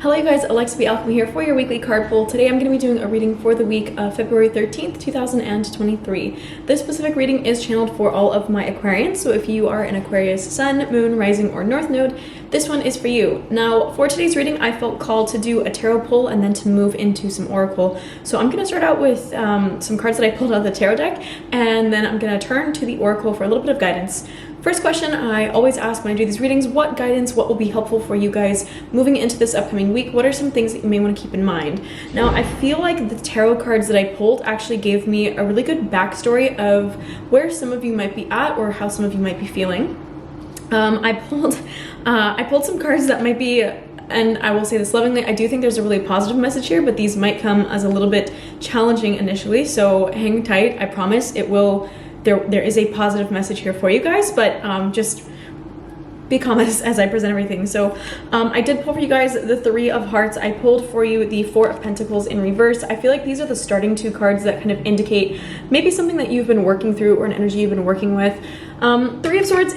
Hello you guys, Alexa B. Alchemy here for your weekly card pull. Today I'm going to be doing a reading for the week of February 13th, 2023. This specific reading is channeled for all of my Aquarians, so if you are an Aquarius Sun, Moon, Rising, or North Node, this one is for you. Now, for today's reading, I felt called to do a tarot pull and then to move into some oracle. So I'm going to start out with some cards that I pulled out of the tarot deck, and then I'm going to turn to the oracle for a little bit of guidance. First question I always ask when I do these readings: what guidance, what will be helpful for you guys moving into this upcoming week? What are some things that you may want to keep in mind? Now, I feel like the tarot cards that I pulled actually gave me a really good backstory of where some of you might be at or how some of you might be feeling. I pulled some cards that might be, and I will say this lovingly, I do think there's a really positive message here, but these might come as a little bit challenging initially, so hang tight. I promise it will. There is a positive message here for you guys, but just be calm as I present everything. So I did pull for you guys the Three of Hearts. I pulled for you the Four of Pentacles in reverse. I feel like these are the starting two cards that kind of indicate maybe something that you've been working through or an energy you've been working with. Three of Swords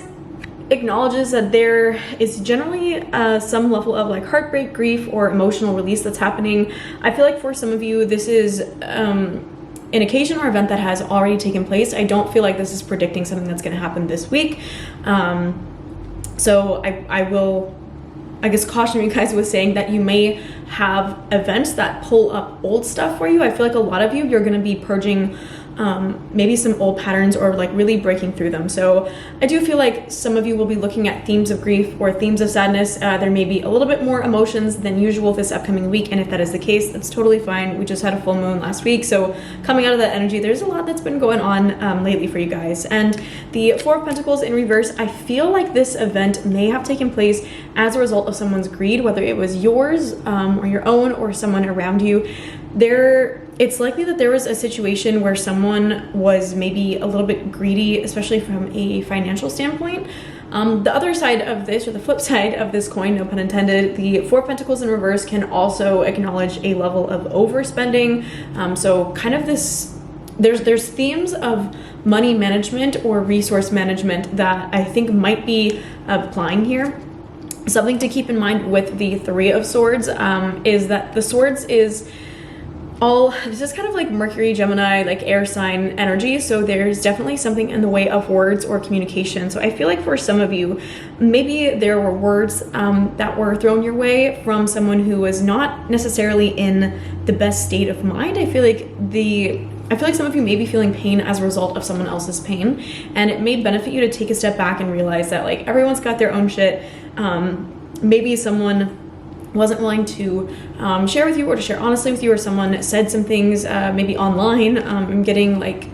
acknowledges that there is generally some level of like heartbreak, grief, or emotional release that's happening. I feel like for some of you, this is an occasion or event that has already taken place. I don't feel like this is predicting something that's going to happen this week. So I will, I guess, caution you guys with saying that you may have events that pull up old stuff for you. I feel like a lot of you're going to be purging maybe some old patterns or like really breaking through them. So I do feel like some of you will be looking at themes of grief or themes of sadness. There may be a little bit more emotions than usual this upcoming week, and if that is the case, that's totally fine. We just had a full moon last week, so coming out of that energy, there's a lot that's been going on lately for you guys. And the Four of Pentacles in reverse, I feel like this event may have taken place as a result of someone's greed, whether it was yours or your own or someone around you. It's likely that there was a situation where someone was maybe a little bit greedy, especially from a financial standpoint. The other side of this, or the flip side of this coin, no pun intended, the Four of Pentacles in reverse can also acknowledge a level of overspending. So kind of this, there's themes of money management or resource management that I think might be applying here. Something to keep in mind with the Three of Swords is that the swords is this is kind of like Mercury, Gemini, like air sign energy. So there's definitely something in the way of words or communication. So I feel like for some of you, maybe there were words that were thrown your way from someone who was not necessarily in the best state of mind. I feel like some of you may be feeling pain as a result of someone else's pain, and it may benefit you to take a step back and realize that like everyone's got their own shit. Maybe someone wasn't willing to share with you or to share honestly with you, or someone said some things maybe online. I'm getting like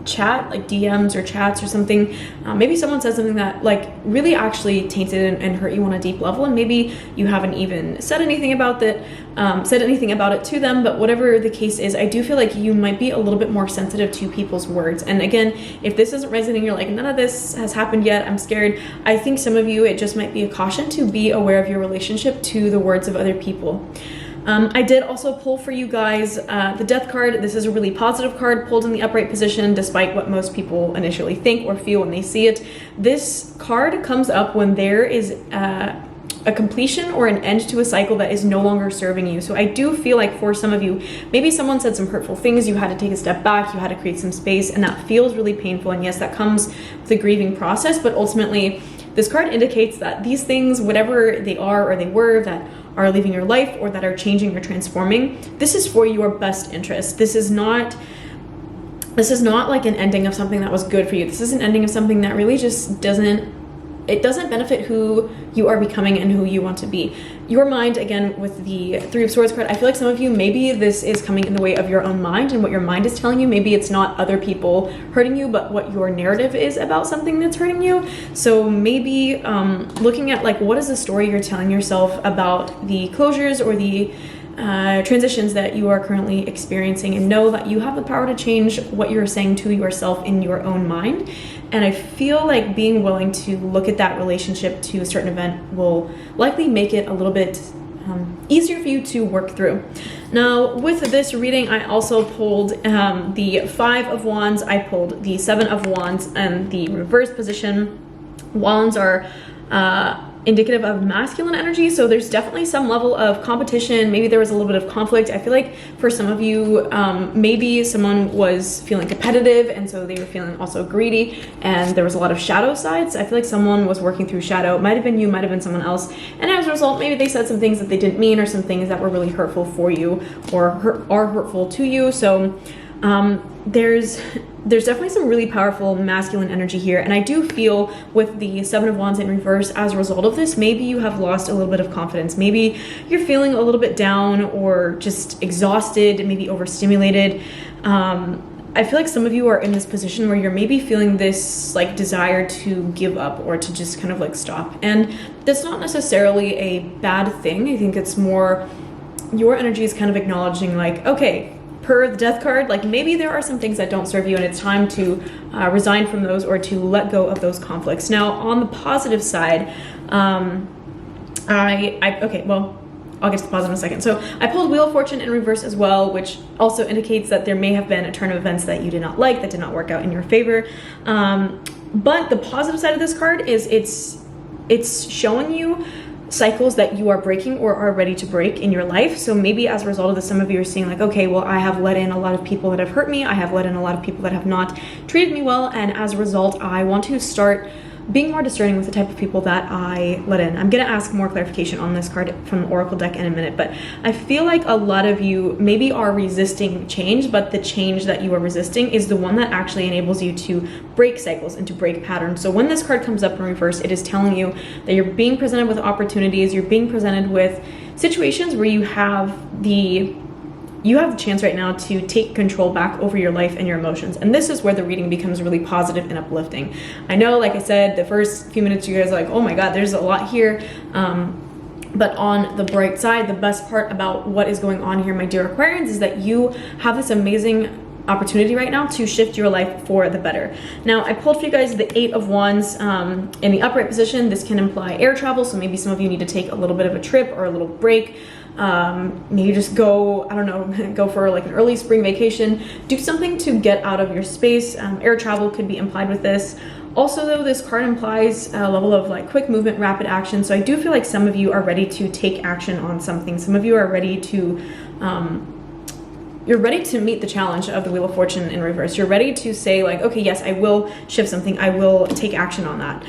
chat, like DMs or chats or something. Maybe someone said something that like really actually tainted and hurt you on a deep level, and maybe you haven't even said anything about it to them. But whatever the case is, I do feel like you might be a little bit more sensitive to people's words. And again, if this isn't resonating, you're like, none of this has happened yet, I'm scared. I think some of you, it just might be a caution to be aware of your relationship to the words of other people. I did also pull for you guys the Death card. This is a really positive card, pulled in the upright position despite what most people initially think or feel when they see it. This card comes up when there is a completion or an end to a cycle that is no longer serving you. So I do feel like for some of you, maybe someone said some hurtful things, you had to take a step back, you had to create some space, and that feels really painful. And yes, that comes with the grieving process, but ultimately this card indicates that these things, whatever they are or they were, that are leaving your life or that are changing or transforming, this is for your best interest. This is not like an ending of something that was good for you. This is an ending of something that really just doesn't benefit who you are becoming and who you want to be. Your mind, again, with the Three of Swords card, I feel like some of you, maybe this is coming in the way of your own mind and what your mind is telling you. Maybe it's not other people hurting you, but what your narrative is about something that's hurting you. So maybe looking at like, what is the story you're telling yourself about the closures or the transitions that you are currently experiencing, and know that you have the power to change what you're saying to yourself in your own mind. And I feel like being willing to look at that relationship to a certain event will likely make it a little bit easier for you to work through. Now, with this reading, I also pulled the Five of Wands, I pulled the Seven of Wands, and the reverse position. Wands are indicative of masculine energy. So there's definitely some level of competition. Maybe there was a little bit of conflict. I feel like for some of you, maybe someone was feeling competitive and so they were feeling also greedy, and there was a lot of shadow sides. I feel like someone was working through shadow. It might have been you, might have been someone else. And as a result, maybe they said some things that they didn't mean, or some things that were really hurtful for you or are hurtful to you. So there's definitely some really powerful masculine energy here, and I do feel with the Seven of Wands in reverse, as a result of this, maybe you have lost a little bit of confidence. Maybe you're feeling a little bit down or just exhausted, maybe overstimulated. I feel like some of you are in this position where you're maybe feeling this like desire to give up or to just kind of like stop, and that's not necessarily a bad thing. I think it's more your energy is kind of acknowledging like, okay, per the Death card, like maybe there are some things that don't serve you and it's time to resign from those or to let go of those conflicts. Now, on the positive side, okay, well, I'll get to the positive in a second. So I pulled Wheel of Fortune in reverse as well, which also indicates that there may have been a turn of events that you did not like, that did not work out in your favor. But the positive side of this card is it's showing you cycles that you are breaking or are ready to break in your life. So maybe as a result of this, some of you are seeing like, okay, well, I have let in a lot of people that have hurt me. I have let in a lot of people that have not treated me well. And as a result, I want to start being more discerning with the type of people that I let in. I'm gonna ask more clarification on this card from the Oracle deck in a minute, but I feel like a lot of you maybe are resisting change, but the change that you are resisting is the one that actually enables you to break cycles and to break patterns. So when this card comes up in reverse, it is telling you that you're being presented with opportunities, you're being presented with situations where you have the chance right now to take control back over your life and your emotions. And this is where the reading becomes really positive and uplifting. I know, like I said, the first few minutes you guys are like, oh my God, there's a lot here. But on the bright side, the best part about what is going on here, my dear Aquarians, is that you have this amazing opportunity right now to shift your life for the better. Now, I pulled for you guys the Eight of Wands in the upright position. This can imply air travel, so maybe some of you need to take a little bit of a trip or a little break. Maybe just go, I don't know, go for like an early spring vacation. Do something to get out of your space. Air travel could be implied with this. Also, though, this card implies a level of like quick movement, rapid action. So I do feel like some of you are ready to take action on something. Some of you are ready to you're ready to meet the challenge of the Wheel of Fortune in reverse. You're ready to say like, okay, yes, I will shift something. I will take action on that.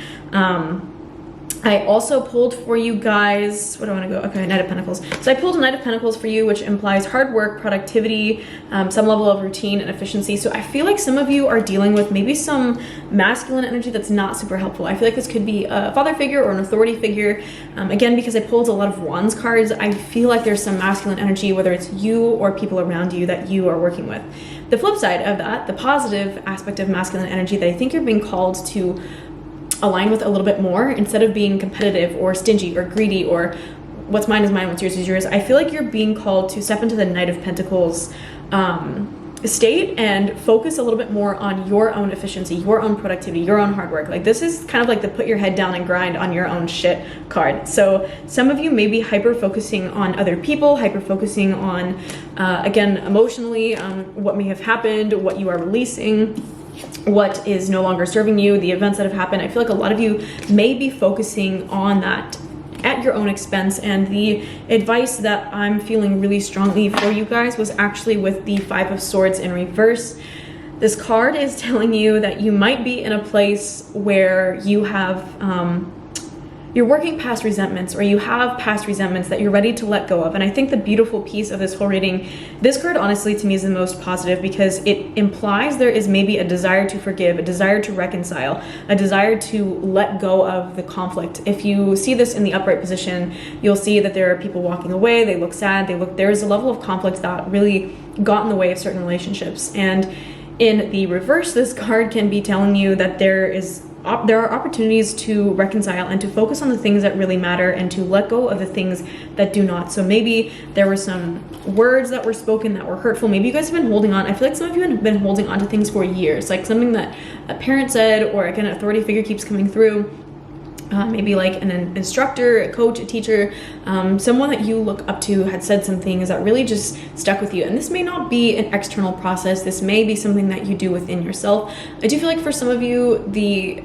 I also pulled for you guys, what do I want to go? Okay, Knight of Pentacles. So I pulled a Knight of Pentacles for you, which implies hard work, productivity, some level of routine and efficiency. So I feel like some of you are dealing with maybe some masculine energy that's not super helpful. I feel like this could be a father figure or an authority figure. Again, because I pulled a lot of Wands cards, I feel like there's some masculine energy, whether it's you or people around you, that you are working with. The flip side of that, the positive aspect of masculine energy that I think you're being called to align with a little bit more, instead of being competitive or stingy or greedy or what's mine is mine, what's yours is yours. I feel like you're being called to step into the Knight of Pentacles state and focus a little bit more on your own efficiency, your own productivity, your own hard work. Like this is kind of like the put your head down and grind on your own shit card. So some of you may be hyper focusing on other people, hyper focusing on, again, emotionally, what may have happened, what you are releasing, what is no longer serving you, the events that have happened. I feel like a lot of you may be focusing on that at your own expense, and the advice that I'm feeling really strongly for you guys was actually with the Five of Swords in reverse. This card is telling you that you might be in a place where you have you're working past resentments, or you have past resentments that you're ready to let go of. And I think the beautiful piece of this whole reading, this card honestly to me is the most positive, because it implies there is maybe a desire to forgive, a desire to reconcile, a desire to let go of the conflict. If you see this in the upright position, you'll see that there are people walking away, they look sad, there's a level of conflict that really got in the way of certain relationships. And in the reverse, this card can be telling you that there are opportunities to reconcile and to focus on the things that really matter and to let go of the things that do not. So maybe there were some words that were spoken that were hurtful. Maybe you guys have been holding on. I feel like some of you have been holding on to things for years, like something that a parent said, or again, an authority figure keeps coming through. maybe like an instructor, a coach, a teacher, someone that you look up to had said some things that really just stuck with you. And this may not be an external process. This may be something that you do within yourself. I do feel like for some of you, the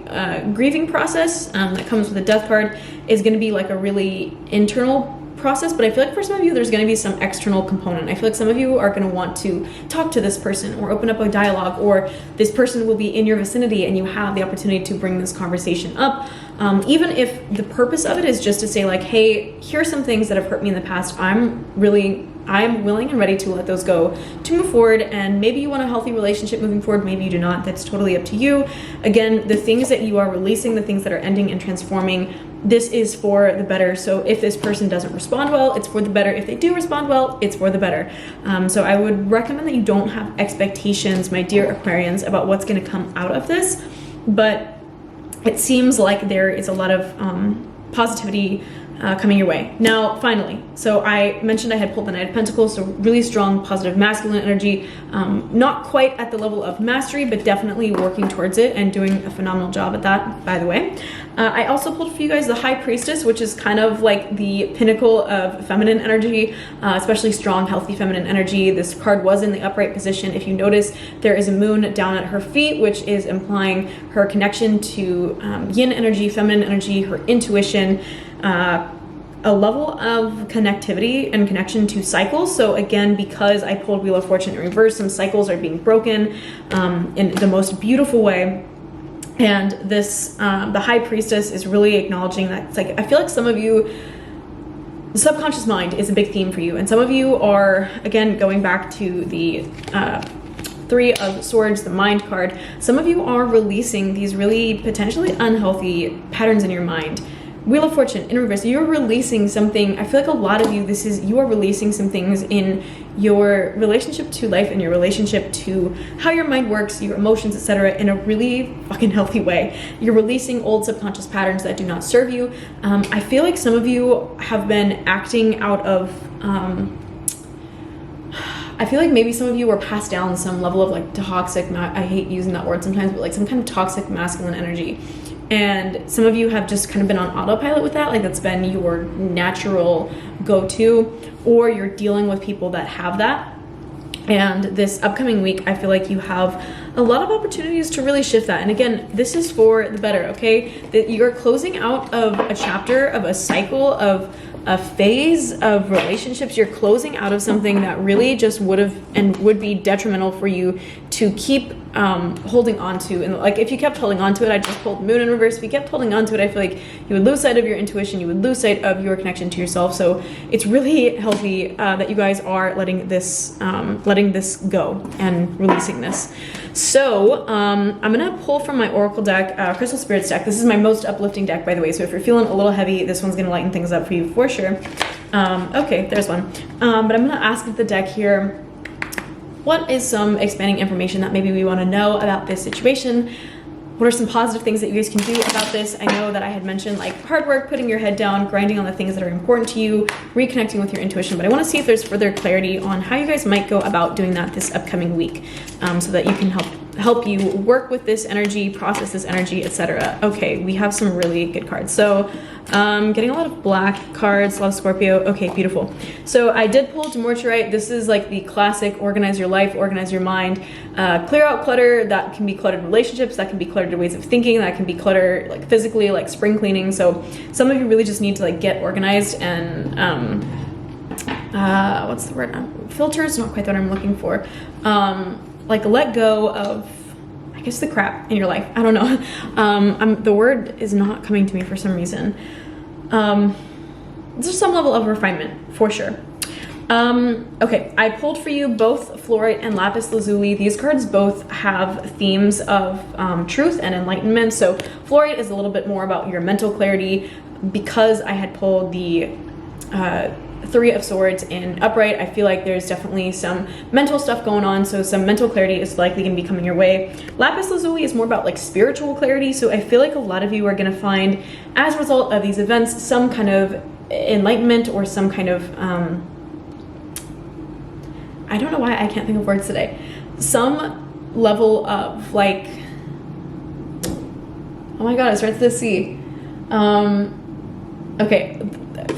grieving process that comes with the death card is going to be like a really internal process, but I feel like for some of you there's going to be some external component. I feel like some of you are going to want to talk to this person or open up a dialogue, or this person will be in your vicinity and you have the opportunity to bring this conversation up, even if the purpose of it is just to say like, hey, here are some things that have hurt me in the past. I'm willing and ready to let those go, to move forward. And maybe you want a healthy relationship moving forward, maybe you do not. That's totally up to you. Again, the things that you are releasing, the things that are ending and transforming, this is for the better. So if this person doesn't respond well, it's for the better. If they do respond well, it's for the better. So I would recommend that you don't have expectations, my dear Aquarians, about what's going to come out of this. But it seems like there is a lot of positivity coming your way. Now, finally, so I mentioned I had pulled the Knight of Pentacles, so really strong, positive, masculine energy. Not quite at the level of mastery, but definitely working towards it and doing a phenomenal job at that, by the way. I also pulled for you guys the High Priestess, which is kind of like the pinnacle of feminine energy, especially strong, healthy feminine energy. This card was in the upright position. If you notice, there is a moon down at her feet, which is implying her connection to yin energy, feminine energy, her intuition, a level of connectivity and connection to cycles. So again, because I pulled Wheel of Fortune in reverse, some cycles are being broken in the most beautiful way. And this, the High Priestess is really acknowledging that it's like, I feel like some of you, the subconscious mind is a big theme for you. And some of you are, again, going back to the Three of Swords, the mind card, some of you are releasing these really potentially unhealthy patterns in your mind. Wheel of Fortune in reverse, you're releasing something. I feel like a lot of you, you are releasing some things in your relationship to life and your relationship to how your mind works, your emotions, etc., in a really fucking healthy way. You're releasing old subconscious patterns that do not serve you. I feel like some of you have been acting out of, I feel like maybe some of you were passed down some level of like toxic, I hate using that word sometimes, but like some kind of toxic masculine energy. And some of you have just kind of been on autopilot with that, like that's been your natural go-to, or you're dealing with people that have that. And this upcoming week, I feel like you have a lot of opportunities to really shift that. And again, this is for the better, okay? That you're closing out of a chapter, of a cycle, of a phase of relationships. You're closing out of something that really just would be detrimental for you to keep holding on to. And like if you kept holding on to it, I just pulled Moon in reverse. If you kept holding on to it, I feel like you would lose sight of your intuition. You would lose sight of your connection to yourself. So it's really healthy that you guys are letting this go and releasing this. So I'm gonna pull from my Oracle deck, Crystal Spirits deck. This is my most uplifting deck, by the way. So if you're feeling a little heavy, this one's gonna lighten things up for you for sure. Okay, there's one. But I'm gonna ask the deck here, what is some expanding information that maybe we want to know about this situation? What are some positive things that you guys can do about this? I know that I had mentioned like hard work, putting your head down, grinding on the things that are important to you, reconnecting with your intuition, but I want to see if there's further clarity on how you guys might go about doing that this upcoming week, so that you can help you work with this energy, process this energy, etc. Okay, we have some really good cards. So getting a lot of black cards, a lot of Scorpio. Okay, beautiful. So I did pull Demorturite. This is like the classic organize your life, organize your mind, clear out clutter. That can be cluttered relationships, that can be cluttered ways of thinking, that can be clutter like physically, like spring cleaning. So some of you really just need to like get organized and what's the word? Filter is not quite what I'm looking for. Like let go of, I guess, the crap in your life. I don't know. The word is not coming to me for some reason. There's some level of refinement for sure. Okay, I pulled for you both Fluorite and Lapis Lazuli. These cards both have themes of truth and enlightenment. So Fluorite is a little bit more about your mental clarity. Because I had pulled the Three of Swords in upright, I feel like there's definitely some mental stuff going on, so some mental clarity is likely going to be coming your way. Lapis Lazuli is more about like spiritual clarity, so I feel like a lot of you are going to find, as a result of these events, some kind of enlightenment or some kind of I don't know why I can't think of words today. Some level of like, oh my god, it starts with a C. Okay,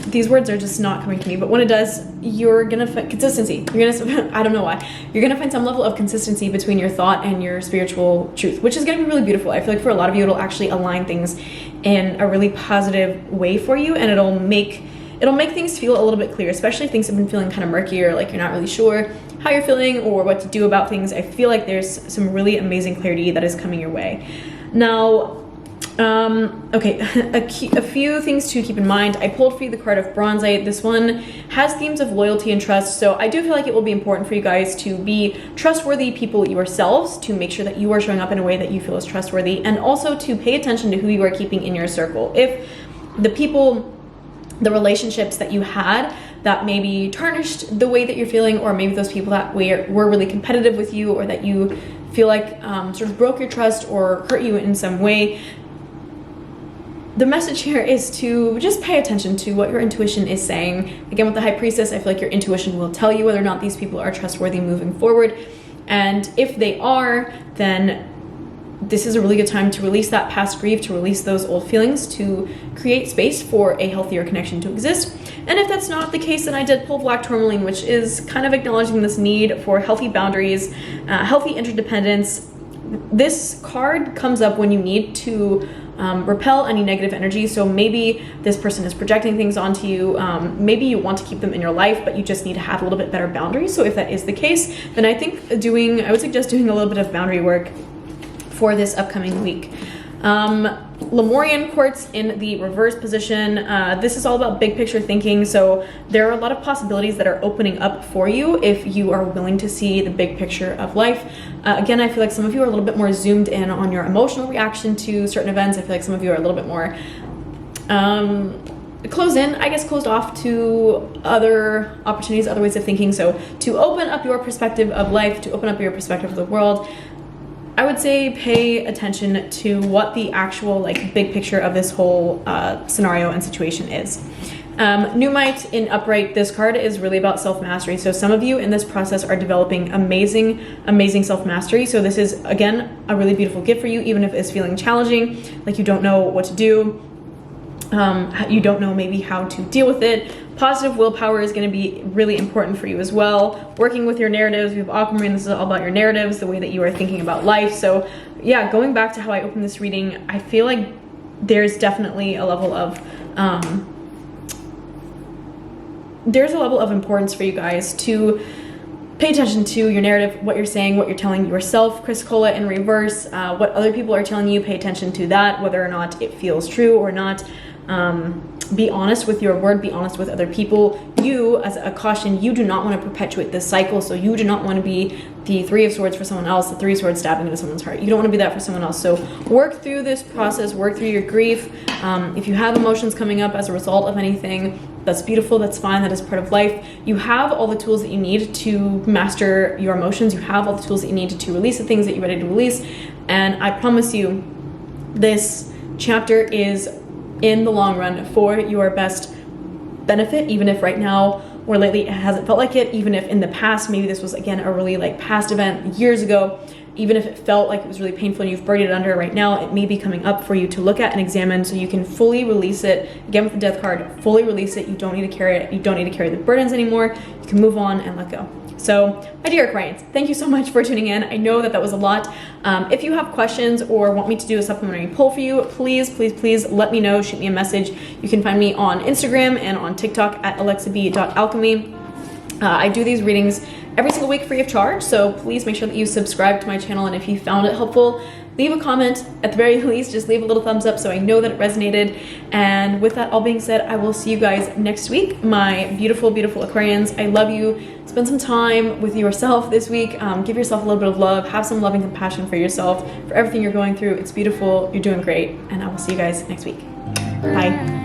these words are just not coming to me, but when it does, you're gonna find consistency. You're gonna, I don't know why, you're gonna find some level of consistency between your thought and your spiritual truth, which is gonna be really beautiful. I feel like for a lot of you, it'll actually align things in a really positive way for you, and it'll make things feel a little bit clearer, especially if things have been feeling kind of murky, or like you're not really sure how you're feeling or what to do about things. I feel like there's some really amazing clarity that is coming your way. Now, okay, a few things to keep in mind. I pulled for you the card of Bronzite. This one has themes of loyalty and trust, so I do feel like it will be important for you guys to be trustworthy people yourselves, to make sure that you are showing up in a way that you feel is trustworthy, and also to pay attention to who you are keeping in your circle. If the relationships that you had that maybe tarnished the way that you're feeling, or maybe those people that were really competitive with you, or that you feel like sort of broke your trust or hurt you in some way, the message here is to just pay attention to what your intuition is saying. Again, with the High Priestess, I feel like your intuition will tell you whether or not these people are trustworthy moving forward. And if they are, then this is a really good time to release that past grief, to release those old feelings, to create space for a healthier connection to exist. And if that's not the case, then I did pull Black Tourmaline, which is kind of acknowledging this need for healthy boundaries, healthy interdependence. This card comes up when you need to repel any negative energy. So maybe this person is projecting things onto you. Maybe you want to keep them in your life, but you just need to have a little bit better boundaries. So if that is the case, then I would suggest doing a little bit of boundary work for this upcoming week. Lemurian quartz in the reverse position. This is all about big picture thinking, so there are a lot of possibilities that are opening up for you if you are willing to see the big picture of life. Again, I feel like some of you are a little bit more zoomed in on your emotional reaction to certain events. I feel like some of you are a little bit more closed off to other opportunities, other ways of thinking. So to open up your perspective of life, to open up your perspective of the world, I would say pay attention to what the actual big picture of this whole scenario and situation is. Pneumite in upright, this card is really about self-mastery. So some of you in this process are developing amazing self-mastery. So this is, again, a really beautiful gift for you, even if it's feeling challenging, like you don't know what to do. You don't know maybe how to deal with it. Positive willpower is going to be really important for you as well. Working with your narratives, we have Aquamarine, this is all about your narratives, the way that you are thinking about life. So yeah, going back to how I opened this reading, I feel like there's definitely a level of importance for you guys to pay attention to your narrative, what you're saying, what you're telling yourself. Chris Cola in reverse, what other people are telling you, pay attention to that, whether or not it feels true or not. Be honest with your word, be honest with other people. You, as a caution, you do not want to perpetuate this cycle, so you do not want to be the Three of Swords for someone else, the Three of Swords stabbing into someone's heart. You don't want to be that for someone else. So work through this process, work through your grief. If you have emotions coming up as a result of anything, that's beautiful, that's fine, that is part of life. You have all the tools that you need to master your emotions. You have all the tools that you need to release the things that you're ready to release. And I promise you, this chapter is in the long run for your best benefit, even if right now or lately it hasn't felt like it, even if in the past maybe this was again a really past event years ago, even if it felt like it was really painful and you've buried it under right now, it may be coming up for you to look at and examine so you can fully release it. Again, with the Death card, fully release it. You don't need to carry it. You don't need to carry the burdens anymore. You can move on and let go. So, my dear Aquarians, thank you so much for tuning in. I know that was a lot. If you have questions or want me to do a supplementary poll for you, please let me know. Shoot me a message. You can find me on Instagram and on TikTok at alexab.alchemy. I do these readings every single week free of charge, so please make sure that you subscribe to my channel, and if you found it helpful, leave a comment. At the very least, just leave a little thumbs up so I know that it resonated. And with that all being said, I will see you guys next week. My beautiful Aquarians, I love you. Spend some time with yourself this week. Give yourself a little bit of love. Have some loving compassion for yourself, for everything you're going through. It's beautiful. You're doing great. And I will see you guys next week. Bye.